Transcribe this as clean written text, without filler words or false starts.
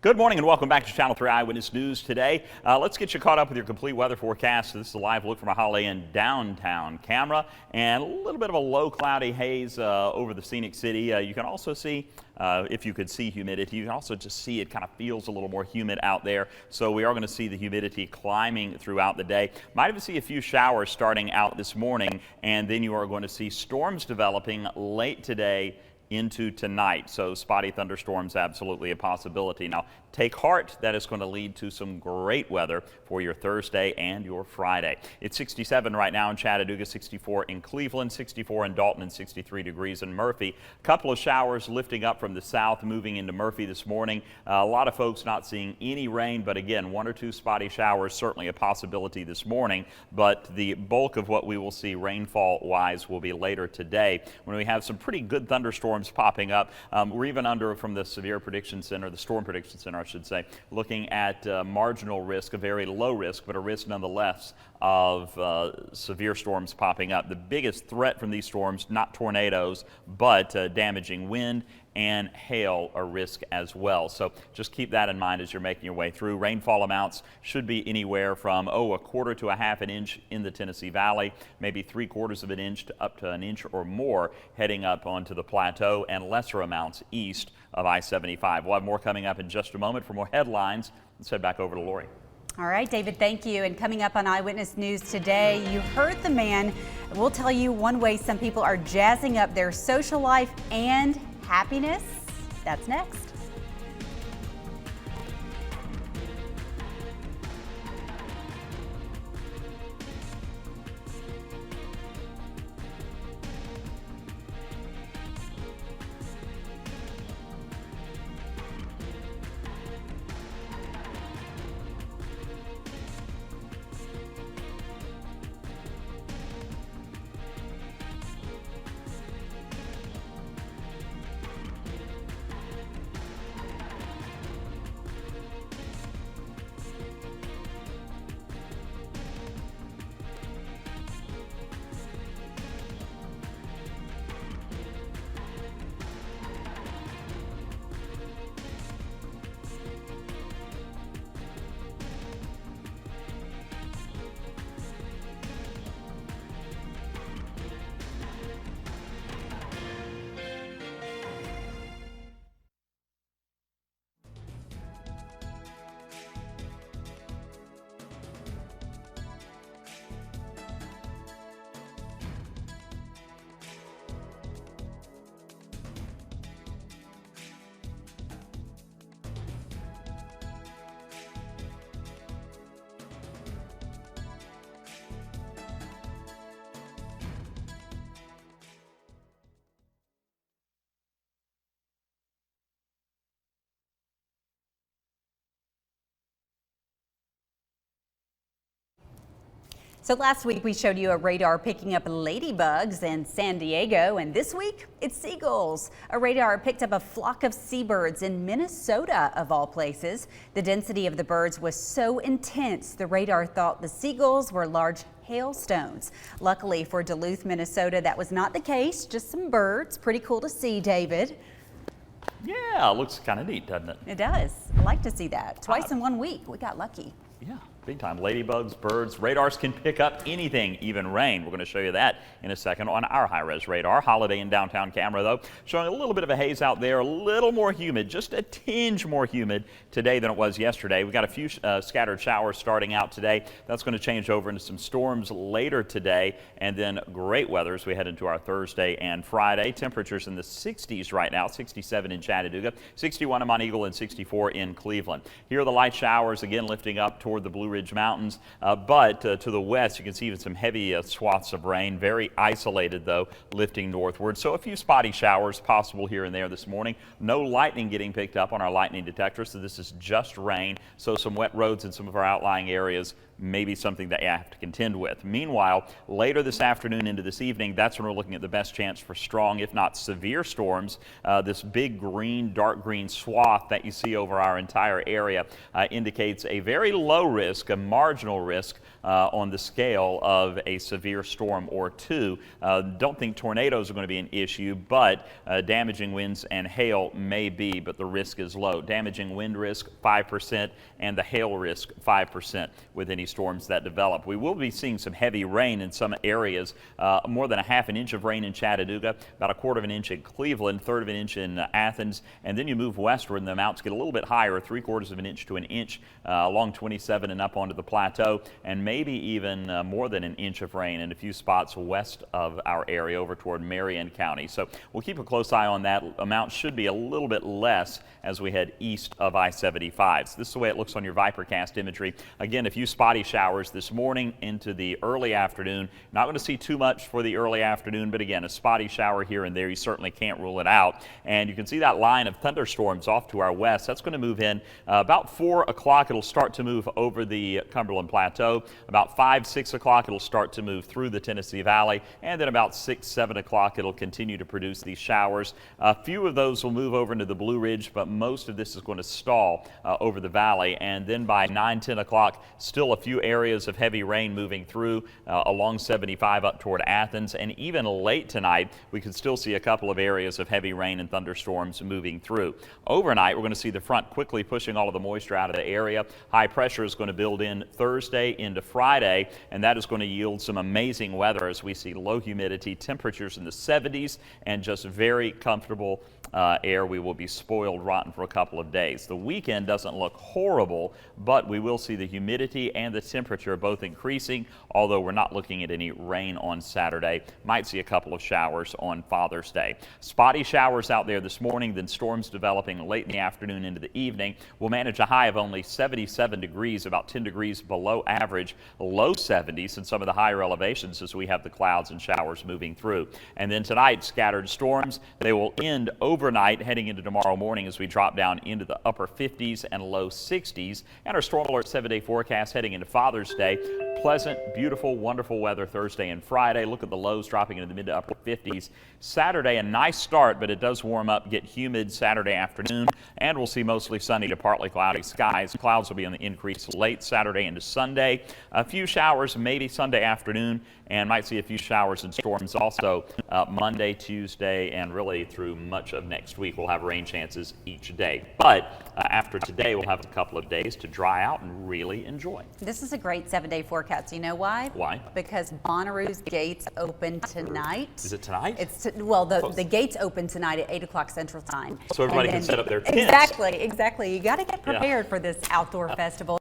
Good morning and welcome back to Channel 3 Eyewitness News today. Let's get you caught up with your complete weather forecast. This is a live look from a Holiday Inn downtown camera and a little bit of a low cloudy haze over the scenic city. You can also see, if you could see humidity, you can also just see it kind of feels a little more humid out there. So we are going to see the humidity climbing throughout the day. Might even see a few showers starting out this morning, and then you are going to see storms developing late today into tonight. So spotty thunderstorms absolutely a possibility. Now take heart, that is going to lead to some great weather for your Thursday and your Friday. It's 67 right now in Chattanooga, 64 in Cleveland, 64 in Dalton, and 63 degrees in Murphy. A couple of showers lifting up from the south, moving into Murphy this morning. A lot of folks not seeing any rain, but again, one or two spotty showers certainly a possibility this morning, but the bulk of what we will see rainfall wise will be later today when we have some pretty good thunderstorms popping up. We're even under, from the Severe Prediction Center, the Storm Prediction Center I should say, looking at marginal risk, a very low risk, but a risk nonetheless of severe storms popping up. The biggest threat from these storms, not tornadoes, but damaging wind and hail are risk as well. So just keep that in mind as you're making your way through. Rainfall amounts should be anywhere from, a quarter to a half an inch in the Tennessee Valley, maybe 3/4 of an inch to up to an inch or more heading up onto the plateau, and lesser amounts east of I-75. We'll have more coming up in just a moment. For more headlines, let's head back over to Lori. All right, David, thank you. And coming up on Eyewitness News today, you heard the man. We'll tell you one way some people are jazzing up their social life and happiness. That's next. So last week we showed you a radar picking up ladybugs in San Diego, and this week it's seagulls. A radar picked up a flock of seabirds in Minnesota, of all places. The density of the birds was so intense, the radar thought the seagulls were large hailstones. Luckily for Duluth, Minnesota, that was not the case, just some birds. Pretty cool to see, David. Yeah, it looks kind of neat, doesn't it? It does. I like to see that. Twice in 1 week. We got lucky. Yeah, big time. Ladybugs, birds, radars can pick up anything, even rain. We're going to show you that in a second on our high-res radar. Holiday Inn downtown camera, though, showing a little bit of a haze out there, a little more humid, just a tinge more humid today than it was yesterday. We got a few scattered showers starting out today. That's going to change over into some storms later today, and then great weather as we head into our Thursday and Friday. Temperatures in the 60s right now, 67 in Chattanooga, 61 in Monteagle, and 64 in Cleveland. Here are the light showers again lifting up toward the Blue Ridge Mountains, but to the west you can see even some heavy swaths of rain, very isolated though, lifting northward. So a few spotty showers possible here and there this morning. No lightning getting picked up on our lightning detector, so this is just rain. So some wet roads in some of our outlying areas maybe something that you have to contend with. Meanwhile, later this afternoon into this evening, that's when we're looking at the best chance for strong, if not severe storms. This big green, dark green swath that you see over our entire area indicates a very low risk risk, a marginal risk on the scale of a severe storm or two. Don't think tornadoes are going to be an issue, but damaging winds and hail may be, but the risk is low. Damaging wind risk 5% and the hail risk 5% with any storms that develop. We will be seeing some heavy rain in some areas, more than a half an inch of rain in Chattanooga, about a quarter of an inch in Cleveland, third of an inch in Athens, and then you move westward and the amounts get a little bit higher, 3/4 of an inch to an inch along 27 and up onto the plateau, and maybe even more than an inch of rain in a few spots west of our area over toward Marion County. So we'll keep a close eye on that. Amount should be a little bit less as we head east of I-75. So this is the way it looks on your Vipercast imagery. Again, a few spotty showers this morning into the early afternoon. Not going to see too much for the early afternoon, but again, a spotty shower here and there. You certainly can't rule it out. And you can see that line of thunderstorms off to our west. That's going to move in about 4 o'clock. It'll start to move over the Cumberland Plateau. About 5, 6 o'clock, it'll start to move through the Tennessee Valley. And then about 6, 7 o'clock, it'll continue to produce these showers. A few of those will move over into the Blue Ridge, but most of this is going to stall over the valley. And then by 9, 10 o'clock, still a few areas of heavy rain moving through along 75 up toward Athens. And even late tonight, we could still see a couple of areas of heavy rain and thunderstorms moving through. Overnight, we're going to see the front quickly pushing all of the moisture out of the area. High pressure is going to build in Thursday into Friday, and that is going to yield some amazing weather as we see low humidity, temperatures in the 70s, and just very comfortable air. We will be spoiled rotten for a couple of days. The weekend doesn't look horrible, but we will see the humidity and the temperature both increasing, although we're not looking at any rain on Saturday. Might see a couple of showers on Father's Day. Spotty showers out there this morning, then storms developing late in the afternoon into the evening. We'll manage a high of only 77 degrees, about 10 degrees below average, low 70s in some of the higher elevations as we have the clouds and showers moving through. And then tonight, scattered storms. They will end overnight heading into tomorrow morning as we drop down into the upper 50s and low 60s. And our storm alert 7-day forecast heading into Father's Day. Pleasant, beautiful, wonderful weather Thursday and Friday. Look at the lows dropping into the mid to upper 50s. Saturday, a nice start, but it does warm up, get humid Saturday afternoon, and we'll see mostly sunny to partly cloudy skies. Clouds will be on the increase late Saturday into Sunday. A few showers maybe Sunday afternoon, and might see a few showers and storms also Monday, Tuesday, and really through much of next week. We'll have rain chances each day. But after today, we'll have a couple of days to dry out and really enjoy. This is a great 7-day forecast. You know why? Why? Because Bonnaroo's gates open tonight. Is it tonight? It's well, the gates open tonight at 8 o'clock Central Time. So everybody can set up their tents. Exactly. You got to get prepared for this outdoor festival.